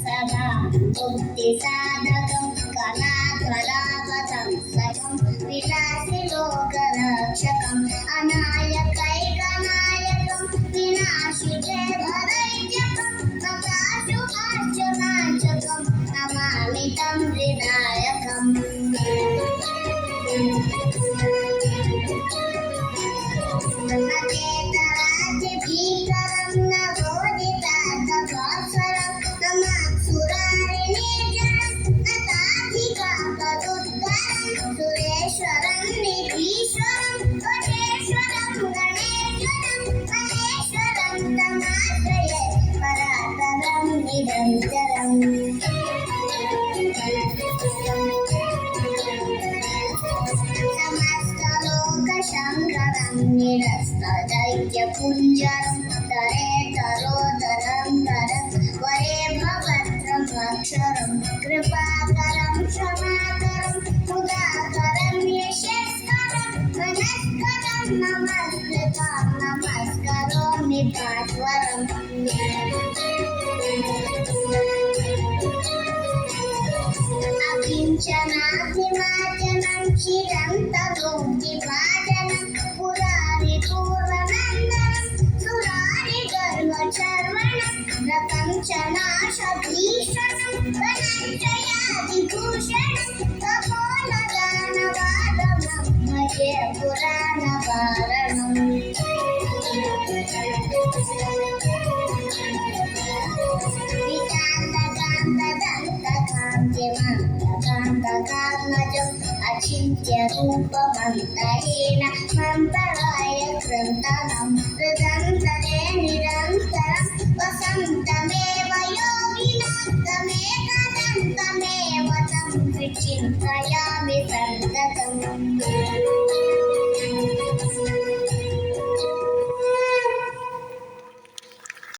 सदा मुक्तिसाधकं कलाकलापथं सकं विलासिलोकरक्षकम् अनायकैकनायकं विनाशिकेभरैजकं प्रकाशुकार्जुनाशकं नमामि तं विनायकम् भीकरं नवोदितार्थभास्वरं नमात्सुरारिनिर्जनं नताधिकापदुद्धरं सुरेश्वरं निधीश्वरं वटेश्वरं गणेश्वरं महेश्वरं तमाश्रये परातरं निरन्तरम् शङ्करं निरस्तदैत्यपुञ्जरं तरेतरोदरं धरं वरे भवत्रमक्षरं कृपाकरं क्षमाकरं मुदाकरं यशस्करं मनस्करं नमस्कृतं नमस्करोमि भास्वरम् अकिञ्चनाभिमाचनं चिरं तदोक्तिभाजनं पुरारिपूर्वनन्दनं सुरारिगर्वचर्वणं प्रपञ्चनाशभीषणं धनञ्जयादिभूषणं तपोलदानवागमं भजे पुराणवारणम् अचिन्त्यरूपमन्तरेण मन्तराय कृन्तनं हृदन्तरे निरन्तरं वसन्तमेव योगिनं तमेकदन्तमेव तं विचिन्तयामि सन्ततम्